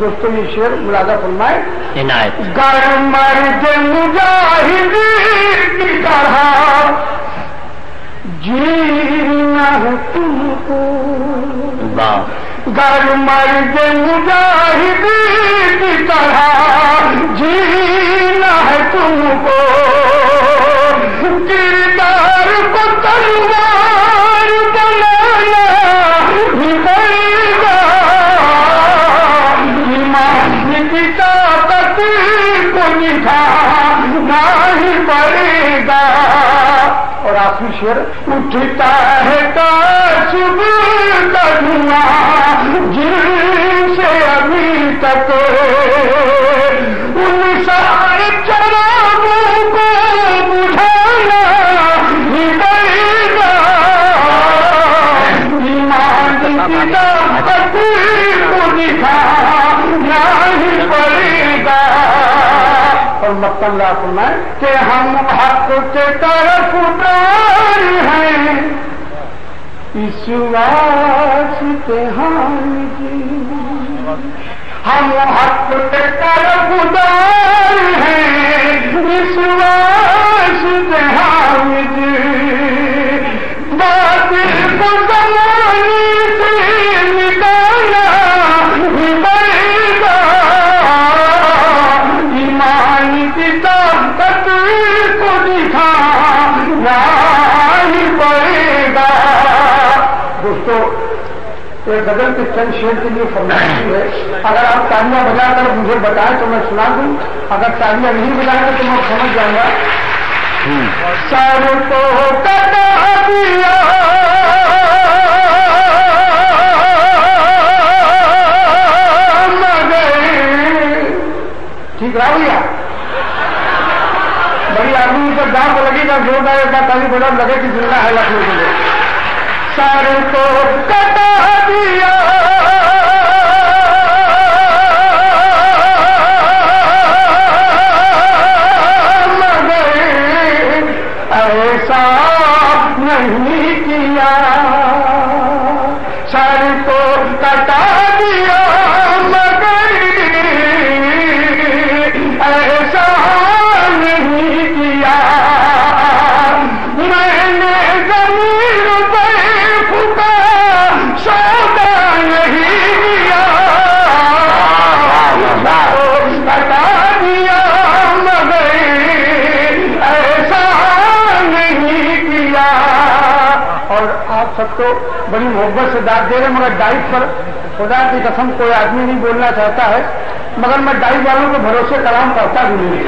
دوستوں یہ شعر ملاحظہ فرمائے، عنایت گر مرد مجاہد کی طرح جینا ہے تم کو، گر مرد مجاہد کی طرح جینا ہے تم کو، کردار کو تلوار بنانا ہی پڑے گا، ایمان کی طاقت کو نبھانا ہی پڑے گا۔ اور آخری شعر، اٹھتا ہے تعصب کا دھواں جن سے ابھی تک، ان سارے چراغوں کو بجھانا ہی پڑے گا، ایمان کی طاقت کو نبھانا ہی پڑے گا۔ اور مقصد اللہ فرمائے کہ ہم حق کے طرف دار ہیں، اس واسطے ہم جی، ہم حق کے طرف دار ہیں، اس واسطے ہم جی، باطل کو زمانے سے نکالا ہی پڑے گا، ایمان کی طاقت کو دکھانا ہی پڑے گا۔ دوستو ایک غزل کے چند شعر کے لیے فرمائش ہے، اگر آپ تالیاں بجا کر مجھے بتائیں تو میں سنا دوں، اگر تالیاں نہیں بجائیں گے تو میں سمجھ جاؤں گا۔ سر کو کٹا دیا ٹھیک رہا بھیا، بڑی آدمی سے دام کو لگے گا زور دار کا تالی بڑا لگے کہ زندہ ہے لکھنے کے لیے۔ سر کو کٹا دیا مگر ایسا نہیں کیا، سر کو کٹا دیا مگر ایسا نہیں کیا، میں نے ضمیر ضعیف کا سودا نہیں دیا، بتا دیا مگر ایسا نہیں کیا۔ اور آپ سب کو بڑی محبت سے داد دے رہے، مگر ڈائٹ پر خدا کی قسم کوئی آدمی نہیں بولنا چاہتا ہے، مگر میں ڈائٹ والوں کے بھروسے کلام کرتا بھی نہیں۔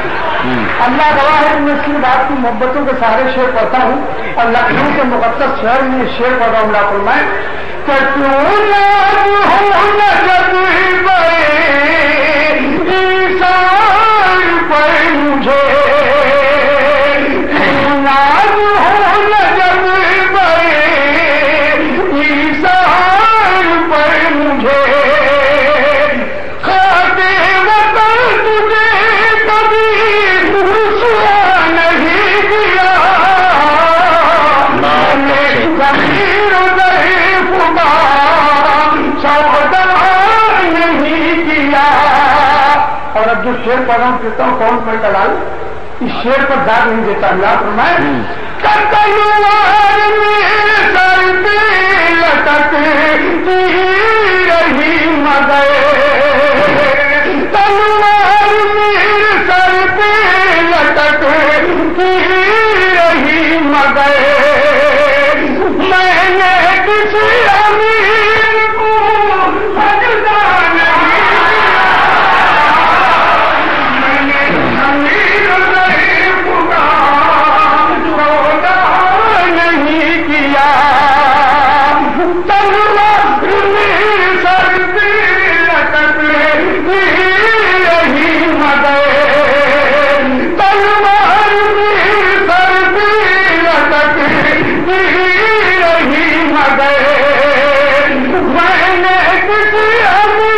اللہ گواہ ہے کہ میں صرف آپ کی محبتوں کے سارے شعر پڑھتا ہوں، اور لکھنؤ کے مقدس شہر میں یہ شعر پڑھ رہا ہوں۔ اللہ فرمائے کہ کیوں یاد ہو نجد بے ایثار پر مجھے، کیوں یاد ہو نجد بے ایثار پر مجھے، اور اب جو شعر پڑھ رہا ہوں کہتا ہوں کون میں کلال اس شعر پر داد نہیں دیتا۔ اللہ فرمائے تلوار میں سر پہ لٹکتی رہی مگر، تلوار میں سر پہ لٹکتی رہی مگر، میں نے کسی امیر کو سجدہ نہیں، میں نے امیر ضعیف کا سودا نہیں کیا، تلوار میں سر پہ لٹکتی رہی مگر، تلوار میں سر پہ لٹکتی رہی مگر، میں نے کسی امیر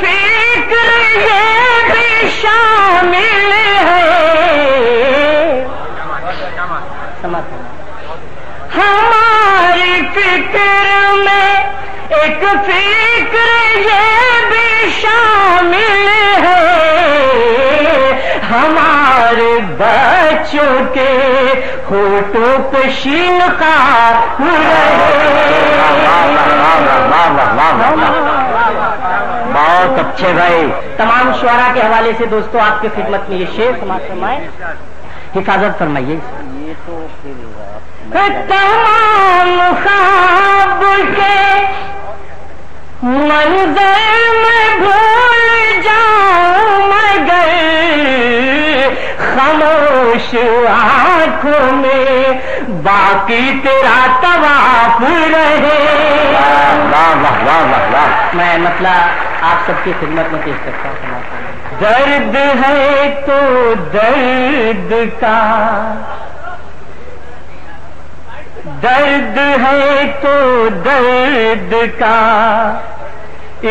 فکر یہ بھی شامل ہے، ہماری فکر میں ایک فکر یہ بھی شامل ہے، ہمارے بچوں کے ہونٹوں پہ شین کا بہت اچھے بھائی. تمام شعراء کے حوالے سے دوستوں آپ کی خدمت میں یہ شعر سماعت فرمائیں، حفاظت فرمائیے. یہ تو تمام خواب کے منظر میں بھول جاؤں مگر خاموش آنکھوں میں باقی تیرا طواف رہے. میں مطلب آپ سب کی خدمت میں پیش کرتا ہوں. درد ہے تو درد کا، درد ہے تو درد کا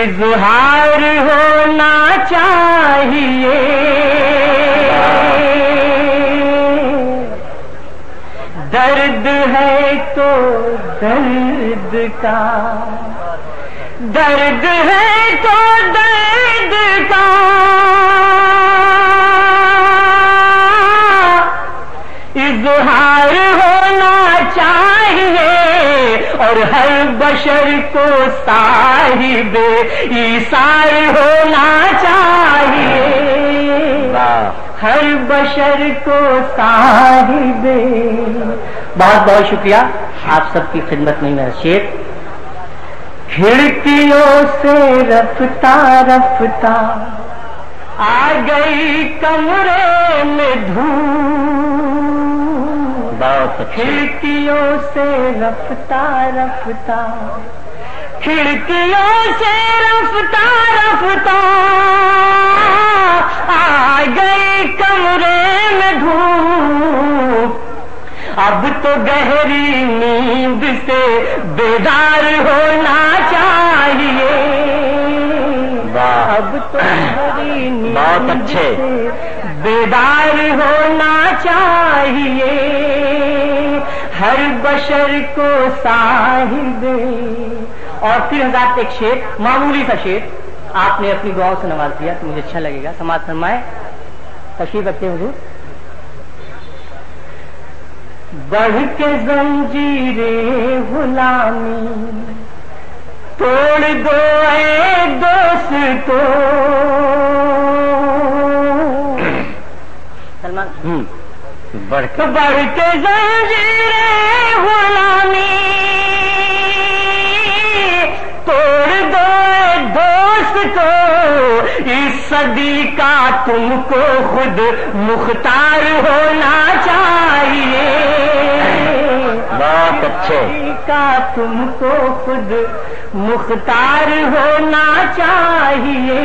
اظہار ہونا چاہیے، درد ہے تو درد کا، درد ہے تو درد کا اظہار ہونا چاہیے، اور ہر بشر کو صاحب ایثار ہونا چاہیے، ہر بشر کو صاحب. بہت بہت شکریہ آپ سب کی خدمت میں میرا شعر. کھڑکیوں سے رفتہ رفتہ آ گئی کمرے میں دھوپ، کھڑکیوں سے رفتہ رفتہ، کھڑکیوں سے رفتہ رفتہ آ گئی کمرے میں دھوپ، اب تو گہری نیند سے بیدار ہونا چاہیے، اب تو گہری نیند سے بیدار ہونا چاہیے، ہر بشر کو صاحب. اور پھر حضرات ایک شعر، معمولی سا شعر، آپ نے اپنی دعاؤں سے نواز دیا تو مجھے اچھا لگے گا. سماعت فرمائے، تشریف رکھتے حضور. بڑھ کے زنجیریں غلامی توڑ دو اے دوستو، سلمان بڑھ کے زنجیریں غلامی توڑ دو اے دوستو، اس صدی کا تم کو خود مختار ہونا چاہیے، بہت اچھے کا تم کو خود مختار ہونا چاہیے،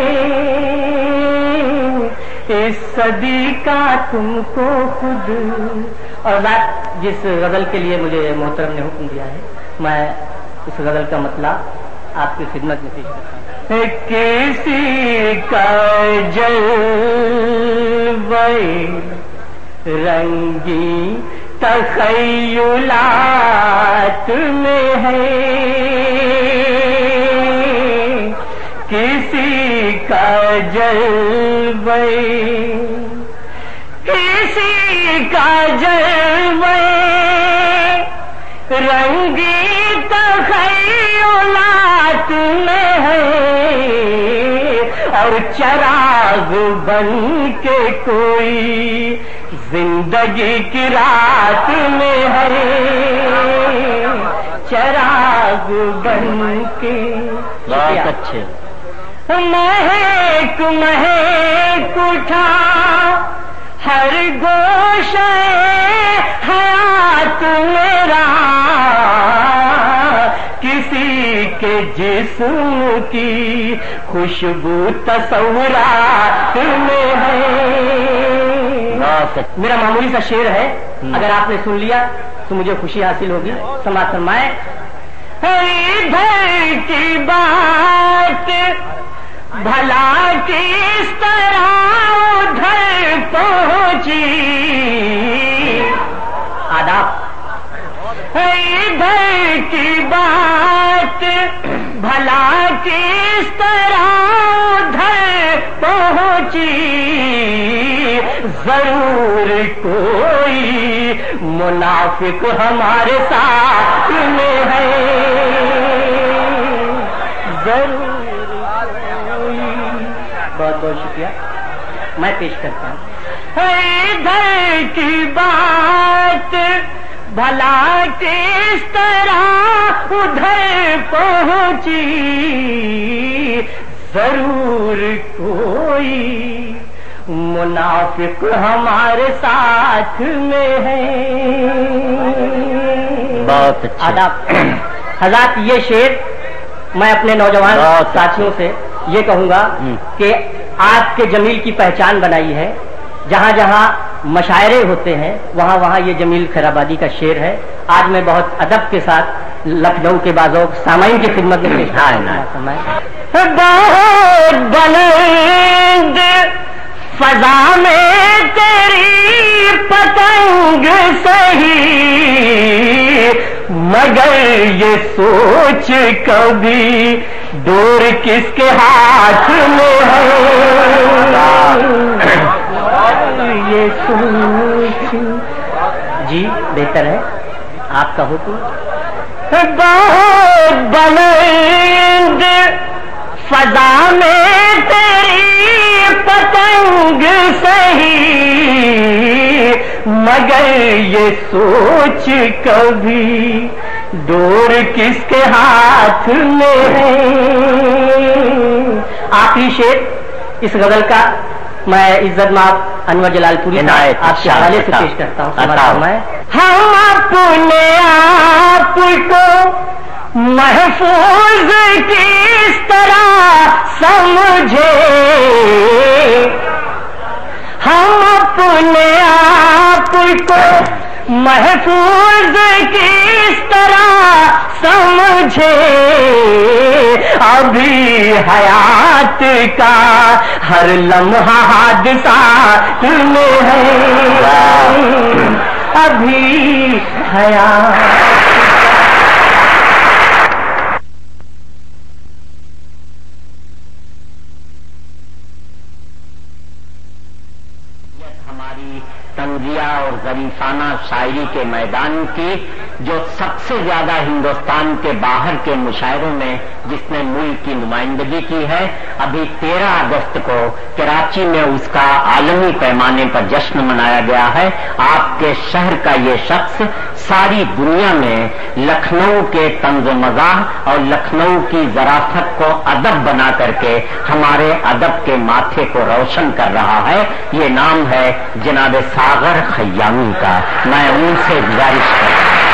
اس صدی کا تم کو خود. اور بات جس غزل کے لیے مجھے محترم نے حکم دیا ہے، میں اس غزل کا مطلب آپ کی خدمت میں پیش کرتا ہوں. کسی کا جلوہ رنگی تخیلات میں ہے، کسی کا جلوہ، کسی کا جلوہ رنگی تخیلات میں ہے، اور چراغ بن کے کوئی زندگی کی رات میں ہے، چراغ بن کے. بہت اچھے. مہک مہک اٹھا ہر گوشے حیات میرا، کسی کے جسم کی خوشبو تصورات میں ہے. میرا معمولی سا شعر ہے، اگر آپ نے سن لیا تو مجھے خوشی حاصل ہوگی. سماعت فرمائے. ادھر کی بات بھلا کس طرح ادھر پہنچی آداب ادھر کی بات بھلا کس طرح ادھر پہنچی ضرور کوئی منافق ہمارے ساتھ میں ہے ضرور کوئی بہت بہت شکریہ میں پیش کرتا ہوں ادھر کی بات بھلا کس طرح ادھر پہنچی ضرور کوئی منافق ہمارے ساتھ میں ہے بہت اچھا آداب حضرات یہ شعر میں اپنے نوجوان ساتھیوں سے یہ کہوں گا کہ آپ کے جمیل کی پہچان بنائی ہے جہاں جہاں مشاعرے ہوتے ہیں وہاں وہاں یہ جمیل خیرآبادی کا شعر ہے آج میں بہت ادب کے ساتھ لکھنؤ کے بازوں سامعین کی خدمت میں پیش بلند فضا میں تیری پتنگ سہی مگر یہ سوچ کبھی ڈور کس کے ہاتھ میں ہے یہ سوچ جی بہتر ہے آپ کا حکم بہت بلند فضا میں تیری پتنگ سہی مگر یہ سوچ کبھی ڈور کس کے ہاتھ میں ہے آخری شعر اس غزل کا میں عزت مآب انور جلال پوری آپ کے حوالے سے پیش کرتا ہوں ہم اپنے آپ کو محفوظ کس طرح سمجھے ہم اپنے آپ کو محفوظ کس طرح سمجھے ابھی حیات کا ہر لمحہ حادثات میں ہے ابھی حیات تنزیہ اور ظریفانہ شاعری کے میدان کی جو سب سے زیادہ ہندوستان کے باہر کے مشاعروں میں جس نے ملک کی نمائندگی کی ہے ابھی 13 اگست کو کراچی میں اس کا عالمی پیمانے پر جشن منایا گیا ہے آپ کے شہر کا یہ شخص ساری دنیا میں لکھنؤ کے طنز و مزاح اور لکھنؤ کی ظرافت کو ادب بنا کر کے ہمارے ادب کے ماتھے کو روشن کر رہا ہے یہ نام ہے جناب ساغر خیامی کا میں ان سے گزارش کرتا ہوں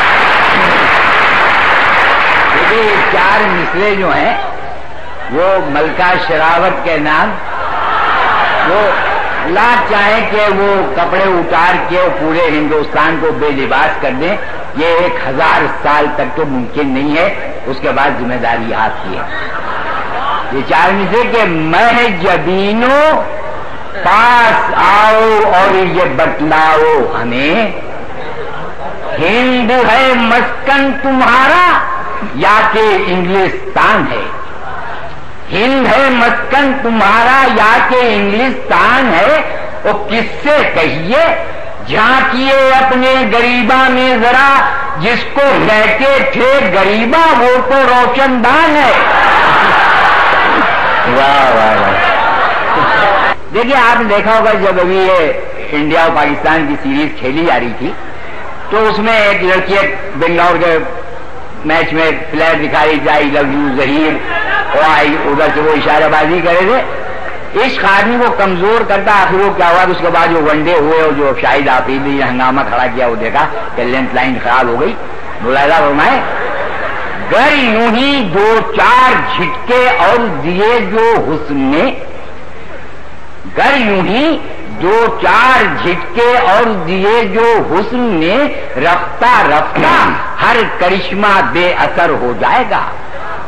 یہ 4 مصرے جو ہیں وہ ملکہ شراوت کے نام وہ اللہ چاہے کہ وہ کپڑے اتار کے پورے ہندوستان کو بے لباس کر دیں یہ 1000 سال تک تو ممکن نہیں ہے اس کے بعد ذمہ داری آپ کی ہے یہ 4 مصرے کہ میں جبینوں پاس آؤ اور یہ بتلاؤ ہمیں ہند ہے مسکن تمہارا یا کہ انگلستان ہے ہند ہے مسکن تمہارا یا کہ انگلستان ہے وہ کس سے کہیے جھانکیے اپنے غریبا میں ذرا جس کو کہتے تھے غریبا وہ تو روشن دان ہے واہ واہ واہ دیکھیے آپ نے دیکھا ہوگا جب ابھی یہ انڈیا اور پاکستان کی سیریز کھیلی جا رہی تھی تو اس میں ایک لڑکی بنگلور کے میچ میں فلیٹ دکھائی جائے لو یو ظہیر اور آئی ادھر سے وہ اشارہ بازی کرے تھے اس آدمی کو کمزور کرتا آخر وہ کیا ہوا اس کے بعد جو ون ڈے ہوئے اور جو شاہد آفریدی نے ہنگامہ کھڑا کیا وہ دیکھا کہ لینڈ لائن خراب ہو گئی ملاحظہ فرمائے گر یوں ہی 2-4 جھٹکے اور دیے جو حسن نے گر یوں ہی 2-4 جھٹکے اور دیے جو حسن نے رفتہ رفتہ ہر کرشمہ بے اثر ہو جائے گا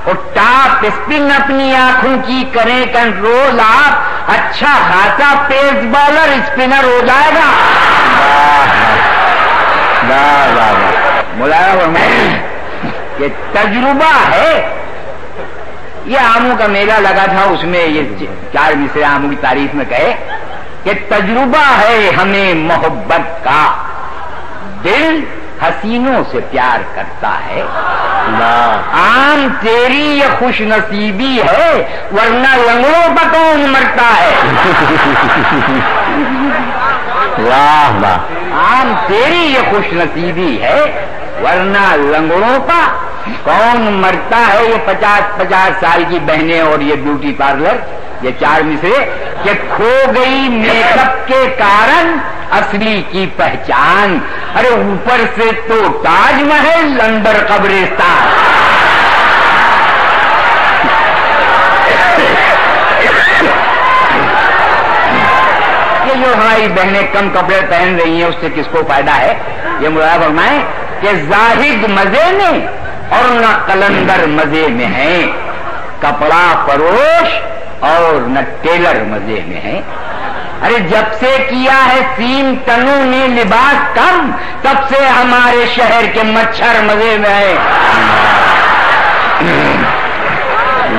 اور ٹاپ اسپن اپنی آنکھوں کی کریں کنٹرول آپ، اچھا خاصا پیس بالر اسپنر ہو جائے گا۔ مولانا یہ تجربہ ہے، یہ آموں کا میلہ لگا تھا، اس میں یہ 4 مصرے آموں کی تعریف میں کہے کہ تجربہ ہے ہمیں محبت کا، دل حسینوں سے پیار کرتا ہے، آم تیری یہ خوش نصیبی ہے ورنہ لنگڑوں پر کون مرتا ہے۔ واہ واہ، آم تیری یہ خوش نصیبی ہے ورنہ لنگڑوں کا کون مرتا ہے۔ یہ 50 سال کی بہنیں اور یہ بیوٹی پارلر، یہ 4 مصرے کہ کھو گئی میک اپ کے کارن اصلی کی پہچان، ارے اوپر سے تو تاج محل اندر قبرستان۔ یہ جو ہماری بہنیں کم کپڑے پہن رہی ہیں اس سے کس کو فائدہ ہے؟ یہ مراد فرمائیں کہ زاہد مزے میں اور نہ قلندر مزے میں ہیں، کپڑا فروش اور نہ ٹیلر مزے میں ہے۔ ارے جب سے کیا ہے سیم تنوں نے لباس کم، تب سے ہمارے شہر کے مچھر مزے میں ہے۔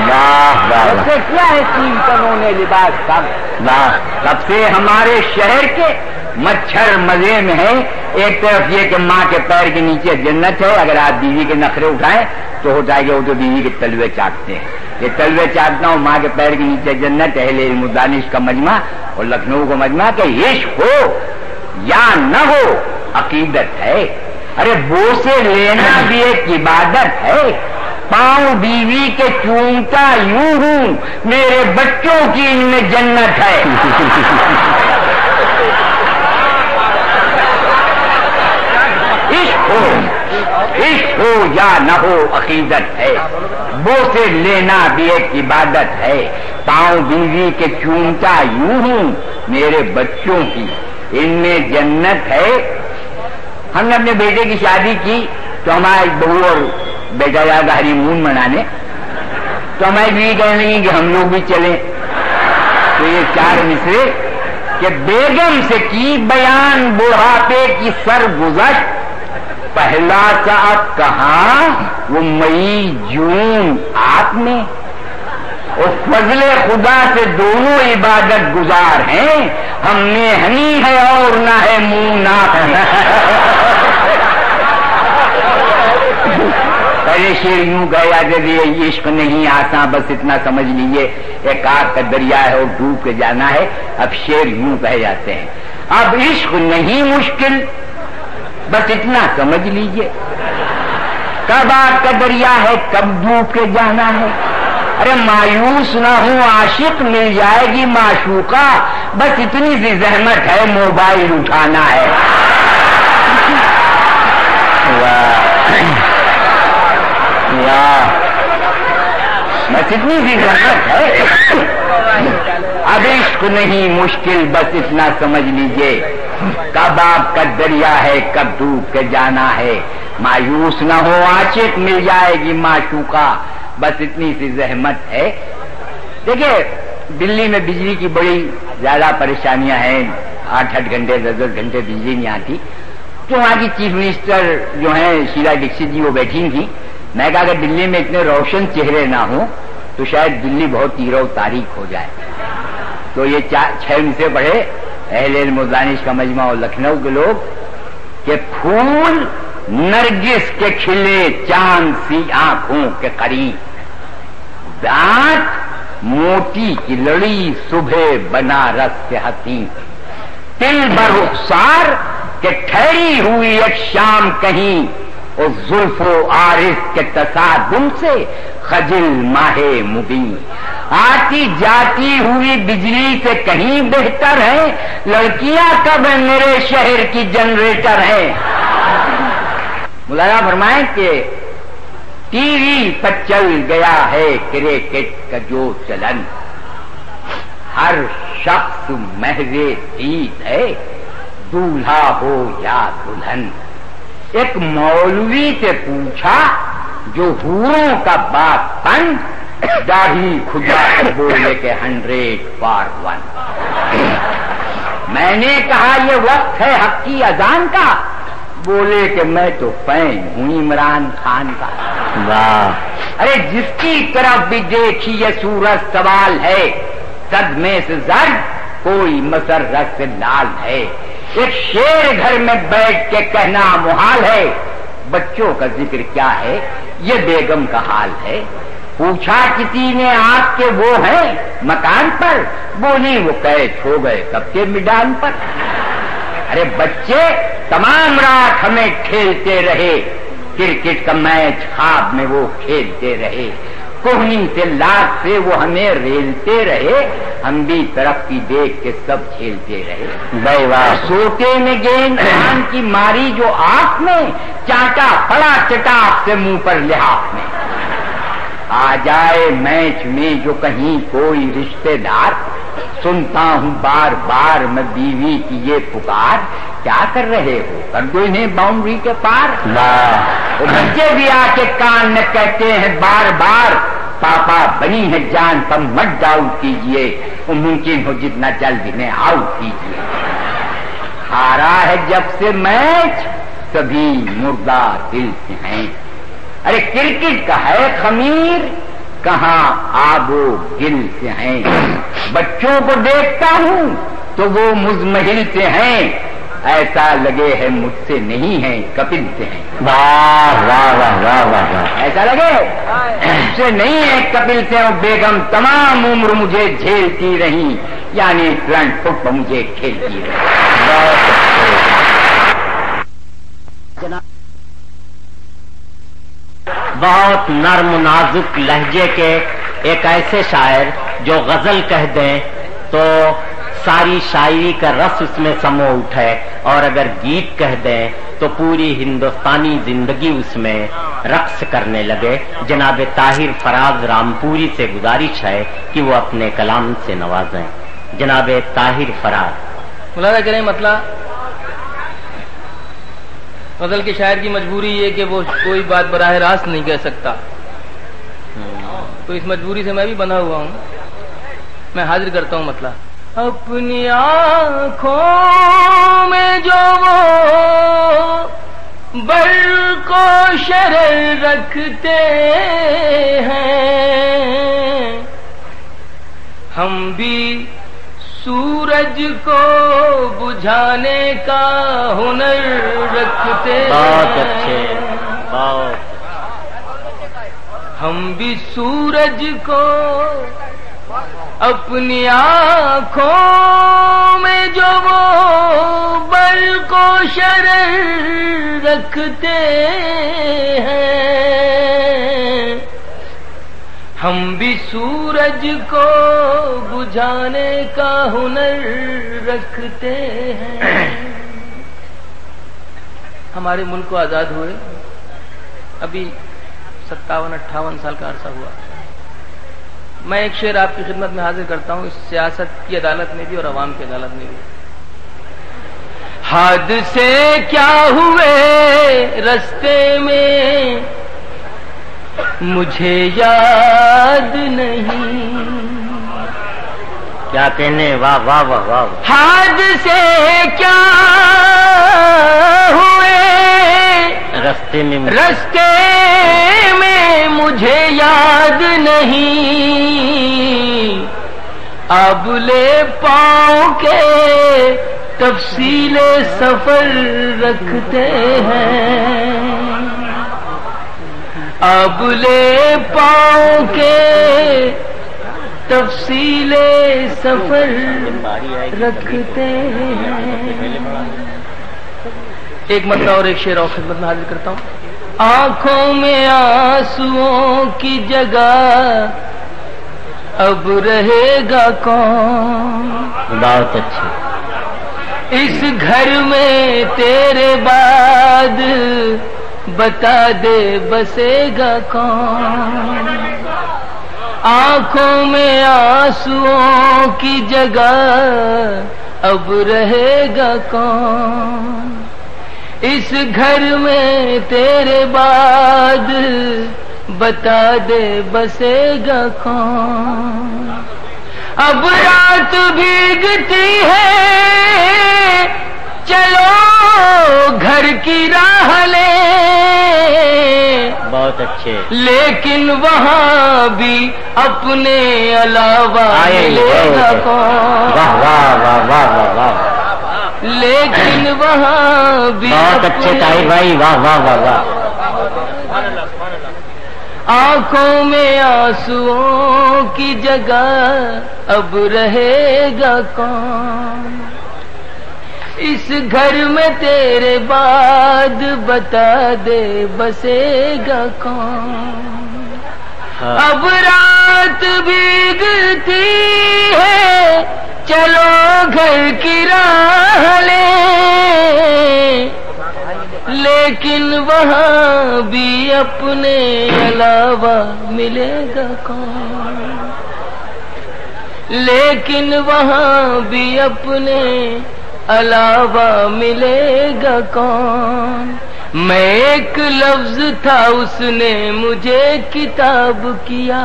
جب سے کیا ہے سیم تنوں نے لباس کم، تب سے ہمارے شہر کے مچھر مزے میں ہے۔ ایک طرف یہ کہ ماں کے پیر کے نیچے جنت ہے، اگر آپ بیوی کے نخرے اٹھائیں تو ہو جائے گا وہ تو بیوی کے تلوے چاٹتے ہیں۔ یہ تلوے چاٹنا اور ماں کے پیر کے نیچے جنت، اہل علم و دانش کا مجمع اور لکھنؤ کا مجمع کہ عشق ہو یا نہ ہو عقیدت ہے۔ ارے بوسے لینا بھی ایک عبادت ہے، پاؤں بیوی کے چومتا یوں ہوں میرے بچوں کی ان میں جنت ہے۔ عشق ہو یا نہ ہو عقیدت ہے، بوسے لینا بھی ایک عبادت ہے، پاؤں بیوی کے چومتا یوں ہوں میرے بچوں کی ان میں جنت ہے۔ ہم نے اپنے بیٹے کی شادی کی تو ہماری بہو اور بیٹا جائے گا ہری مون منانے، تو ہماری بیوی کہنے لگی کہ ہم لوگ بھی چلیں۔ تو یہ 4 مصرے کہ بیگم سے کی بیان بڑھاپے کی سرگزشت، پہلا ساتھ کہاں وہ مئی جون آپ نے، اور فضل خدا سے دونوں عبادت گزار ہیں، ہم میں ہنی ہے اور نہ ہے منہ ناک۔ پہلے شعر یوں کہے جاتے تھے یہ عشق نہیں آساں بس اتنا سمجھ لیجئے، ایک آگ کا دریا ہے اور ڈوب کے جانا ہے۔ اب شعر یوں کہے جاتے ہیں اب عشق نہیں مشکل بس اتنا سمجھ لیجئے، کب آگ کا دریا ہے کب ڈوب کے جانا ہے۔ ارے مایوس نہ ہوں عاشق مل جائے گی معشوقہ، بس اتنی سی زحمت ہے موبائل اٹھانا ہے۔ بس اتنی سی زحمت ہے، اب عشق نہیں مشکل بس اتنا سمجھ لیجئے، کب آپ کا دریا ہے کب ڈوب کے جانا ہے، مایوس نہ ہو عاشق مل جائے گی معشوقہ، بس اتنی سی زحمت ہے۔ دیکھیں دلی میں بجلی کی بڑی زیادہ پریشانیاں ہیں، 8 گھنٹے 10 گھنٹے بجلی نہیں آتی، تو وہاں کی چیف منسٹر جو ہیں شیلا دکشت جی وہ بیٹھی تھی، میں کہا کہ دلی میں اتنے روشن چہرے نہ ہوں تو شاید دلی بہت تیرہ و تاریخ ہو جائے۔ تو یہ 6 مصرے پڑھے اہل علم و دانش کا مجمع اور لکھنؤ کے لوگ کہ پھول نرگس کے کھلے چاند سی آنکھوں کے قریب، دانت موتی کی لڑی صبح بنارس کے حتیم، دل برخسار کہ ٹھہری ہوئی ایک شام کہیں، اور زلف و عارض کے تصادم سے خجل ماہ مبین، آتی جاتی ہوئی بجلی سے کہیں بہتر ہے لڑکیاں کب میرے شہر کی جنریٹر ہے۔ مولانا فرمائیں کہ ٹی وی پر چل گیا ہے کرکٹ کا جو چلن، ہر شخص محض عید ہے دولہا ہو یا دلہن۔ ایک مولوی سے پوچھا جو حوروں کا باپ پن داڑھی کھجا کر بولے کہ 100 for 1. میں نے کہا یہ وقت ہے حق کی اذان کا، بولے کہ میں تو فین ہوں عمران خان کا. واہ! ارے جس کی طرف بھی دیکھی یہ صورت سوال ہے، صدمے سے زرد کوئی مسرت سے لال ہے. ایک شیر گھر میں بیٹھ کے کہنا محال ہے، بچوں کا ذکر کیا ہے یہ بیگم کا حال ہے. پوچھا کسی نے آپ کے وہ ہیں مکان پر، بولی وہ قید ہو گئے کب کے میدان پر. ارے بچے تمام رات ہمیں کھیلتے رہے، کرکٹ کا میچ خواب میں وہ کھیلتے رہے، کوہنی سے لاکھ سے وہ ہمیں ریلتے رہے، ہم بھی ترقی دیکھ کے سب کھیلتے رہے. سوتے میں گیند خان کی ماری جو آنکھ میں، چاٹا پڑا چٹاپ سے منہ پر لحاف میں. آ جائے میچ میں جو کہیں کوئی رشتے دار، سنتا ہوں بار بار میں بیوی کی یہ پکار، کیا کر رہے ہو کر دو انہیں باؤنڈری کے پار. وہ بچے بھی آ کے کان میں کہتے ہیں بار بار، پاپا بنی ہے جان پر مت ڈاؤٹ کیجئے، وہ ممکن ہو جتنا جلد انہیں آؤٹ کیجئے. ہارا ہے جب سے میچ سبھی مردہ دل سے ہیں. ارے کرکٹ کا ہے خمیر کہاں آب و گل سے ہیں. بچوں کو دیکھتا ہوں تو وہ مزمحل سے ہیں، ایسا لگے ہے مجھ سے نہیں ہے کپل سے ہیں. واہ واہ واہ واہ واہ واہ! ایسا لگے مجھ سے نہیں ہے کپل سے. وہ بیگم تمام عمر مجھے جھیلتی رہی، یعنی فرنٹ فٹ پر مجھے کھیلتی رہی. بہت نرم نازک لہجے کے ایک ایسے شاعر جو غزل کہہ دیں تو ساری شاعری کا رس اس میں سمو اٹھے، اور اگر گیت کہہ دیں تو پوری ہندوستانی زندگی اس میں رقص کرنے لگے. جناب طاہر فراز رامپوری سے گزارش ہے کہ وہ اپنے کلام سے نوازیں. جناب طاہر فراز. ملاحظہ کریں مطلب غزل کے شاعر کی مجبوری یہ کہ وہ کوئی بات براہ راست نہیں کہہ سکتا، تو اس مجبوری سے میں بھی بنا ہوا ہوں. میں حاضر کرتا ہوں مطلب. اپنی آنکھوں میں جو وہ برق و شرر رکھتے ہیں، ہم بھی سورج کو بجھانے کا ہنر رکھتے ہیں. بہت اچھے، بہت. ہم بھی سورج کو اپنی آنکھوں میں جو وہ برق و شرر رکھتے ہیں، ہم بھی سورج کو بجھانے کا ہنر رکھتے ہیں. ہمارے ملک کو آزاد ہوئے ابھی 57-58 سال کا عرصہ ہوا. میں ایک شعر آپ کی خدمت میں حاضر کرتا ہوں، اس سیاست کی عدالت میں بھی اور عوام کی عدالت میں بھی. حادثے کیا ہوئے رستے میں مجھے یاد نہیں. کیا کہنے، واہ واہ واہ واہ! حادثے کیا ہوئے رستے میں مجھے یاد نہیں. ابلے پاؤں کے تفصیل سفر رکھتے ہیں، ابلے پاؤں کے تفصیل سفر رکھتے ہیں. ایک مطلب اور ایک شعر اور خدمت میں حاضر کرتا ہوں. آنکھوں میں آنسوؤں کی جگہ اب رہے گا کون. بہت اچھی. اس گھر میں تیرے بعد بتا دے بسے گا کون. آنکھوں میں آنسوؤں کی جگہ اب رہے گا کون. اس گھر میں تیرے بعد بتا دے بسے گا کون؟ اب رات بھیگتی ہے چلو گھر کی راہ لے، بہت اچھے، لیکن وہاں بھی اپنے علاوہ ملے گا کون؟ واہ واہ واہ واہ واہ واہ، لیکن وہاں بھی بہت اچھے طاہر بھائی، واہ واہ واہ واہ۔ آنکھوں میں آنسوؤں کی جگہ اب رہے گا کون؟ اس گھر میں تیرے بعد بتا دے بسے گا کون؟ اب رات بھیگتی ہے چلو گھر کی راہ لے، لیکن وہاں بھی اپنے علاوہ ملے گا کون؟ لیکن وہاں بھی اپنے علاوہ ملے گا کون؟ میں ایک لفظ تھا اس نے مجھے کتاب کیا،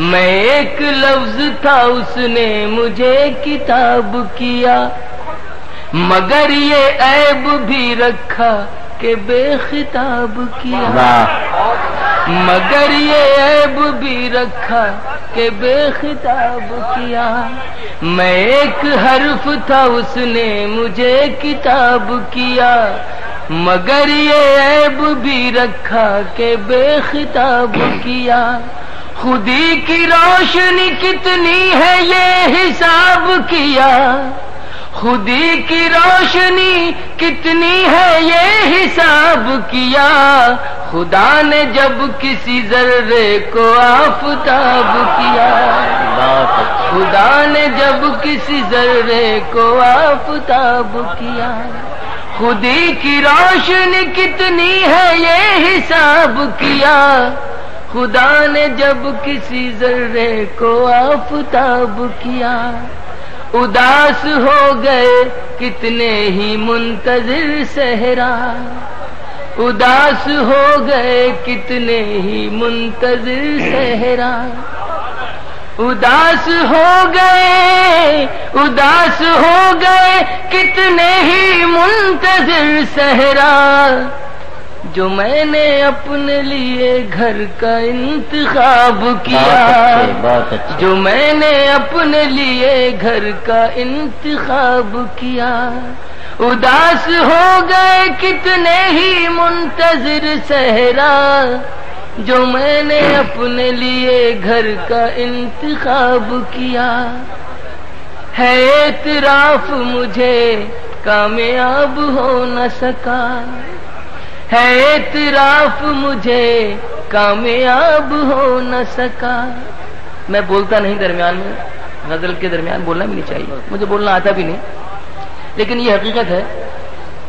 میں ایک لفظ تھا اس نے مجھے کتاب کیا، مگر یہ عیب بھی رکھا کہ بے خطاب کیا، مگر یہ عیب بھی رکھا کہ بے خطاب کیا، میں ایک حرف تھا اس نے مجھے کتاب کیا، مگر یہ عیب بھی رکھا کہ بے خطاب کیا، خودی کی روشنی کتنی ہے یہ حساب کیا، خودی کی روشنی کتنی ہے یہ حساب کیا، خدا نے جب کسی ذرے کو آفتاب کیا، خدا نے جب کسی ذرے کو آفتاب کیا، خودی کی روشنی کتنی ہے یہ حساب کیا، خدا نے جب کسی ذرے کو آفتاب کیا، اداس ہو گئے کتنے ہی منتظر صحرا، اداس ہو گئے کتنے ہی منتظر صحرا، اداس ہو گئے، اداس ہو گئے کتنے ہی منتظر صحرا، جو میں نے اپنے لیے گھر کا انتخاب کیا، جو میں نے اپنے لیے گھر کا انتخاب کیا، اداس ہو گئے کتنے ہی منتظر صحرا، جو میں نے اپنے لیے گھر کا انتخاب کیا، ہے اعتراف مجھے کامیاب ہو نہ سکا، ہے اعتراف مجھے کامیاب ہو نہ سکا، میں بولتا نہیں درمیان میں، غزل کے درمیان بولنا بھی نہیں چاہیے، مجھے بولنا آتا بھی نہیں، لیکن یہ حقیقت ہے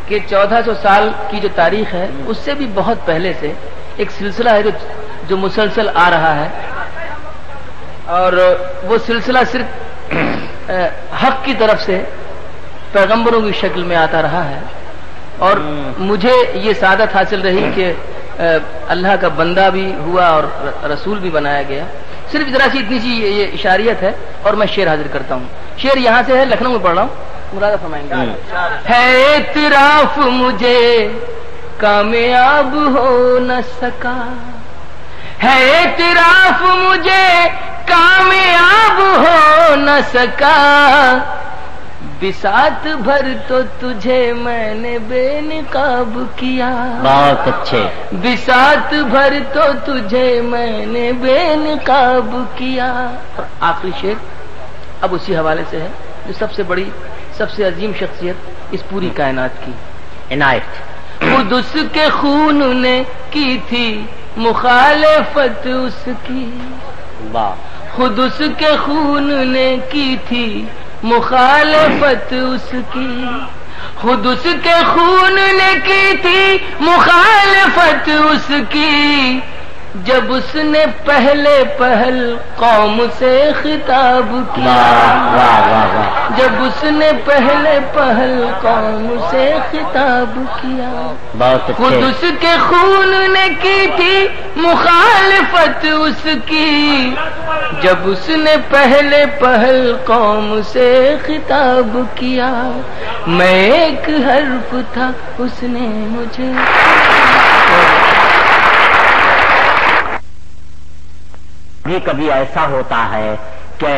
کہ 1400 سال کی جو تاریخ ہے اس سے بھی بہت پہلے سے ایک سلسلہ ہے جو مسلسل آ رہا ہے، اور وہ سلسلہ صرف حق کی طرف سے پیغمبروں کی شکل میں آتا رہا ہے، اور مجھے یہ سعادت حاصل رہی کہ اللہ کا بندہ بھی ہوا اور رسول بھی بنایا گیا۔ صرف ذرا سی اتنی سی یہ اشاریت ہے، اور میں شعر حاضر کرتا ہوں۔ شعر یہاں سے ہے، لکھنؤ میں پڑھ رہا ہوں، مراد فرمائیں گے۔ ہے اعتراف مجھے کامیاب ہو نہ سکا، ہے اعتراف مجھے کامیاب ہو نہ سکا، بساط بھر تو تجھے میں نے بے نقاب کیا، بہت اچھے، بساط بھر تو تجھے میں نے بے نقاب کیا۔ آخری شعر اب اسی حوالے سے ہے جو سب سے بڑی، سب سے عظیم شخصیت اس پوری کائنات کی، عنایت۔ خود اس کے خون نے کی تھی مخالفت اس کی، خود اس کے خون نے کی تھی مخالفت اس کی، خود اس کے خون نے کی تھی مخالفت اس کی، جب اس نے پہلے پہل قوم سے خطاب کیا، واہ واہ واہ، جب اس نے پہلے پہل قوم سے خطاب کیا، بہت خود اچھے، اس کے خون نے کی تھی مخالفت اس کی، جب اس نے پہلے پہل قوم سے خطاب کیا، میں ایک حرف تھا اس نے مجھے بھی کبھی ایسا ہوتا ہے کہ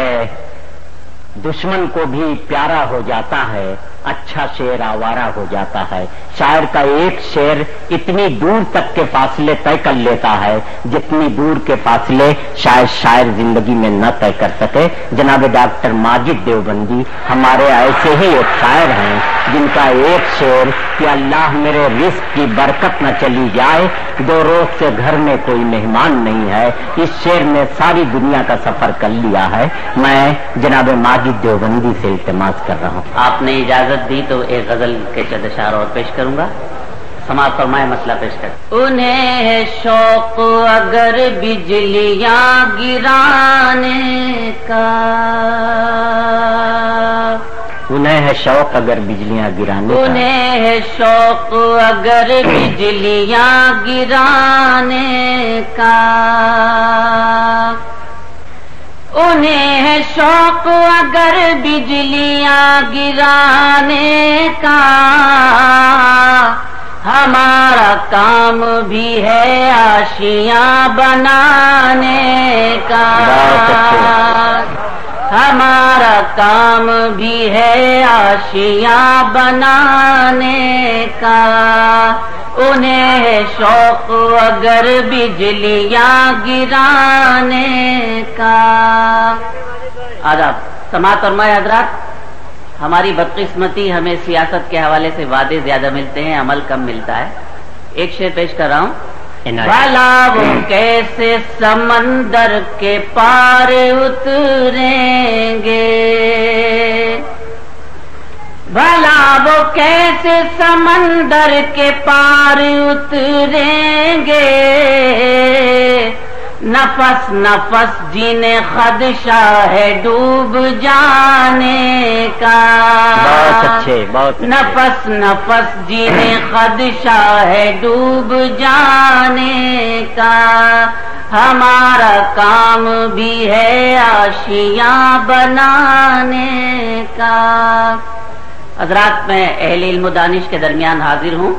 دشمن کو بھی پیارا ہو جاتا ہے، اچھا شعر آوارہ ہو جاتا ہے، شاعر کا ایک شعر اتنی دور تک کے فاصلے طے کر لیتا ہے جتنی دور کے فاصلے شاید شاعر زندگی میں نہ طے کر سکے۔ جناب ڈاکٹر ماجد دیوبندی ہمارے ایسے ہی ایک شاعر ہیں جن کا ایک شعر کہ اللہ میرے رزق کی برکت نہ چلی جائے، 2 روز سے گھر میں کوئی مہمان نہیں ہے، اس شعر نے ساری دنیا کا سفر کر لیا ہے۔ میں جناب ماجد دیوبندی سے التماس کر رہا ہوں، آپ نے اجازت دی تو ایک غزل کے چند اشعار اور پیش کروں گا، سماعت فرمائے، مسئلہ پیش کر۔ انہیں ہے شوق اگر بجلیاں گرانے کا، انہیں ہے شوق اگر بجلیاں گرانے کا، انہیں ہے شوق اگر بجلیاں گرانے کا، انہیں ہے شوق اگر بجلیاں گرانے کا، ہمارا کام بھی ہے آشیاں بنانے کا، ہمارا کام بھی ہے آشیاں بنانے کا، انہیں ہے شوق اگر بجلیاں گرانے کا۔ آداب، سماعت فرمائے حضرات، ہماری بدقسمتی ہمیں سیاست کے حوالے سے وعدے زیادہ ملتے ہیں، عمل کم ملتا ہے۔ ایک شعر پیش کر رہا ہوں۔ بھلا وہ کیسے سمندر کے پار اتریں گے، بھلا وہ کیسے سمندر کے پار اتریں گے، نفس نفس جنہیں خدشہ ہے ڈوب جانے کا، بہت اچھے، بہت نفس نفس جنہیں خدشہ ہے ڈوب جانے کا، ہمارا کام بھی ہے آشیاں بنانے کا۔ حضرات، میں اہل علم و دانش کے درمیان حاضر ہوں۔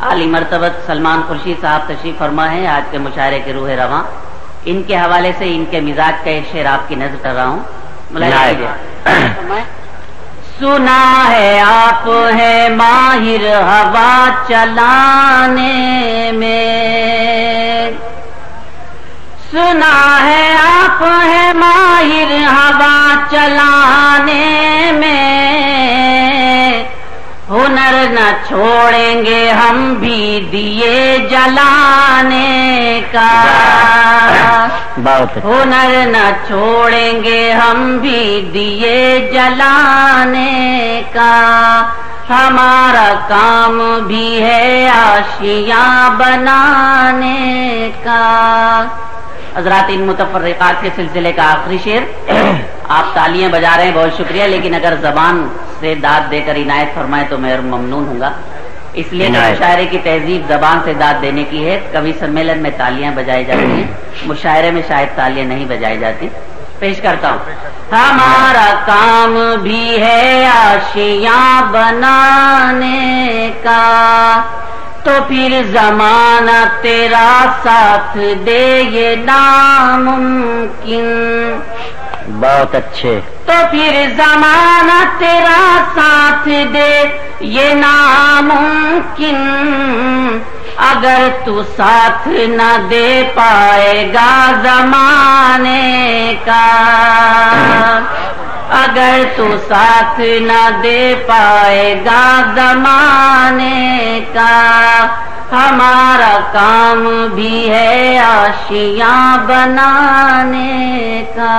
عالی مرتبت سلمان خورشید صاحب تشریف فرما ہے، آج کے مشاعرے کے روح رواں، ان کے حوالے سے ان کے مزاج کا ایک شعر آپ کی نظر کر رہا ہوں، سنا ہے آپ ہیں ماہر ہوا چلانے میں، سنا ہے آپ ہیں ماہر ہوا چلانے میں، ہنر نہ چھوڑیں گے ہم بھی دیے جلانے کا، ہنر نہ چھوڑیں گے ہم بھی دیے جلانے کا، ہمارا کام بھی ہے آشیاں بنانے کا۔ حضرات، ان متفرقات کے سلسلے کا آخری شعر، آپ تالیاں بجا رہے ہیں، بہت شکریہ، لیکن اگر زبان سے داد دے کر عنایت فرمائے تو میں ممنون ہوں گا، اس لیے کہ مشاعرے کی تہذیب زبان سے داد دینے کی ہے۔ کبھی سمیلن میں تالیاں بجائی جاتی ہیں، مشاعرے میں شاید تالیاں نہیں بجائی جاتی۔ پیش کرتا ہوں۔ ہمارا کام بھی ہے آشیاں بنانے کا، تو پھر زمانہ تیرا ساتھ دے یہ ناممکن، بہت اچھے، تو پھر زمانہ تیرا ساتھ دے یہ ناممکن، اگر تو ساتھ نہ دے پائے گا زمانے کا، اگر تو ساتھ نہ دے پائے گا زمانے کا، ہمارا کام بھی ہے آشیاں بنانے کا۔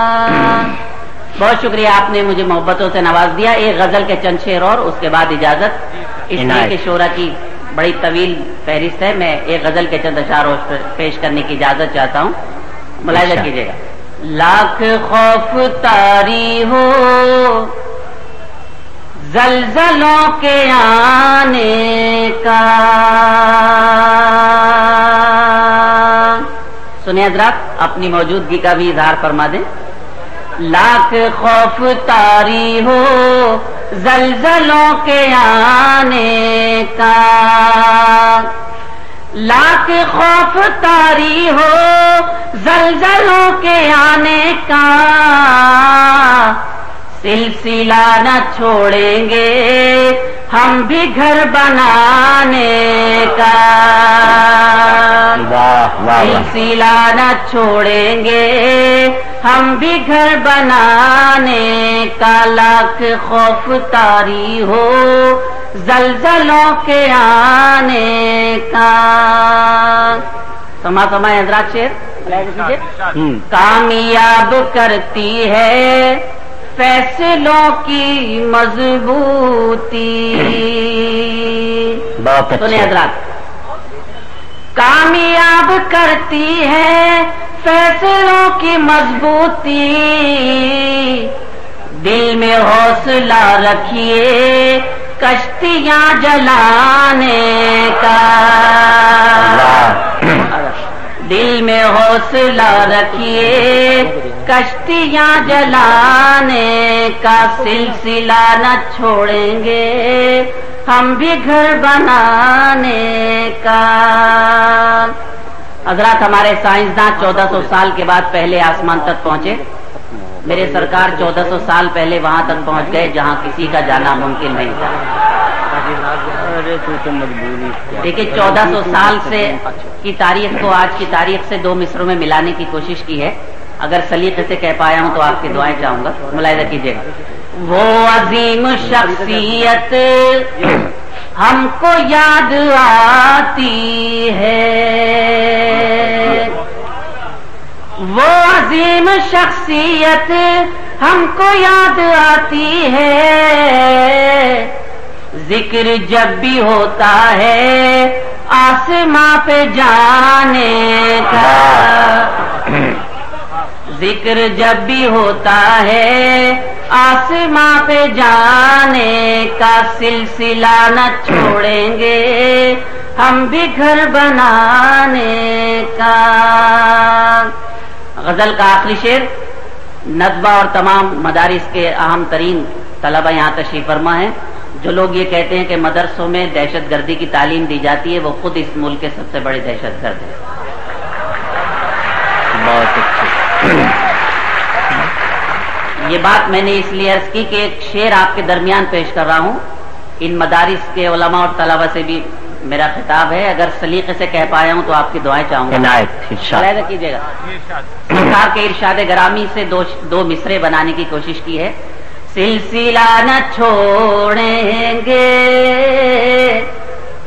بہت شکریہ، آپ نے مجھے محبتوں سے نواز دیا۔ ایک غزل کے چند شعر اور اس کے بعد اجازت، اس لیے کہ شعرا کی بڑی طویل فہرست ہے، میں ایک غزل کے چند اشعار پیش کرنے کی اجازت چاہتا ہوں، ملاحظہ کیجیے گا۔ لاکھ خوف طاری ہو زلزلوں کے آنے کا، سنیں حضرات، اپنی موجودگی کا بھی اظہار فرما دیں۔ لاکھ خوف طاری ہو زلزلوں کے آنے کا، لاکھ خوف طاری ہو زلزلوں کے آنے کا، سلسلہ نہ چھوڑیں گے ہم بھی گھر بنانے کا، سلسلہ نہ چھوڑیں گے ہم بھی گھر بنانے کا، لاکھ خوف طاری ہو زلزلوں کے آنے کا۔ سمائے حضرات شعر کامیاب کرتی ہے فیصلوں کی مضبوطی، سنیں حضرات، کامیاب کرتی ہے فیصلوں کی مضبوطی، دل میں حوصلہ رکھیے کشتیاں جلانے کا، دل میں حوصلہ رکھیے کشتیاں جلانے کا، سلسلہ نہ چھوڑیں گے ہم بھی گھر بنانے کا۔ حضرات، ہمارے سائنسداں 1400 سال کے بعد پہلے آسمان تک پہنچے، میرے سرکار 1400 سال پہلے وہاں تک پہنچ گئے جہاں کسی کا جانا ممکن نہیں تھا۔ دیکھیے 1400 سال سے کی تاریخ کو آج کی تاریخ سے 2 مصروں میں ملانے کی کوشش کی ہے، اگر سلیقے سے کہہ پایا ہوں تو آپ کی دعائیں چاہوں گا، ملاحظہ کیجیے گا۔ وہ عظیم شخصیت ہم کو یاد آتی ہے، وہ عظیم شخصیت ہم کو یاد آتی ہے، ذکر جب بھی ہوتا ہے آسماں پہ جانے کا، ذکر جب بھی ہوتا ہے آسماں پہ جانے کا، سلسلہ نہ چھوڑیں گے ہم بھی گھر بنانے کا۔ غزل کا آخری شعر ندبہ اور تمام مدارس کے اہم ترین طلبہ یہاں تشریف فرما ہیں۔ جو لوگ یہ کہتے ہیں کہ مدرسوں میں دہشت گردی کی تعلیم دی جاتی ہے، وہ خود اس ملک کے سب سے بڑے دہشت گرد ہیں۔ بہت اچھا، یہ بات میں نے اس لیے عرض کی کہ ایک شعر آپ کے درمیان پیش کر رہا ہوں، ان مدارس کے علماء اور طلبہ سے بھی میرا خطاب ہے، اگر سلیقے سے کہہ پایا ہوں تو آپ کی دعائیں چاہوں گا، ملاحظہ کیجیے گا۔ سرکار کے ارشاد گرامی سے 2 مصرے بنانے کی کوشش کی ہے۔ سلسلہ نہ چھوڑیں گے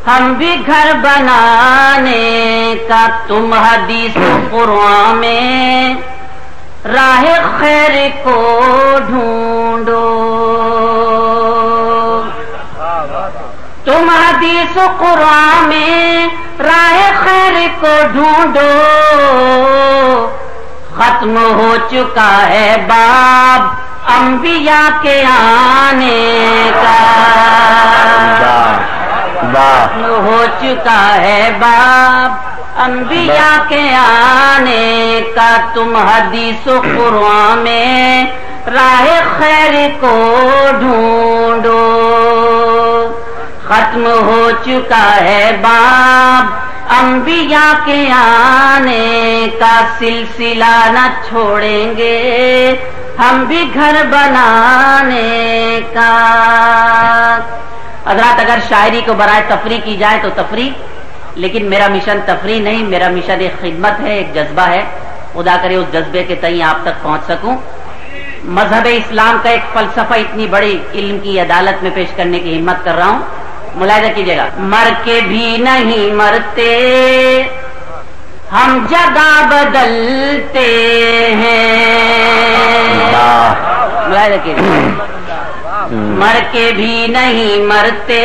ہم بھی گھر بنانے کا، تم حدیث و قرآن میں راہ خیر کو ڈھونڈو، تم حدیث و قرآن میں راہ خیر کو ڈھونڈو، ختم ہو چکا ہے باب انبیاء کے آنے کا، ختم ہو چکا ہے باب انبیاء کے آنے کا، تم حدیث و قرآن میں راہ خیر کو ڈھونڈو، ختم ہو چکا ہے باب انبیاء کے آنے کا، سلسلہ نہ چھوڑیں گے ہم بھی گھر بنانے کا۔ حضرات، اگر شاعری کو برائے تفریح کی جائے تو تفریح، لیکن میرا مشن تفریح نہیں، میرا مشن ایک خدمت ہے، ایک جذبہ ہے، خدا کرے اس جذبے کے تئیں آپ تک پہنچ سکوں۔ مذہب اسلام کا ایک فلسفہ اتنی بڑی علم کی عدالت میں پیش کرنے کی ہمت کر رہا ہوں، ملاحظہ کیجیے گا۔ مر کے بھی نہیں مرتے ہم جگہ بدلتے ہیں، ملاحظہ کیجیے، مر کے بھی نہیں مرتے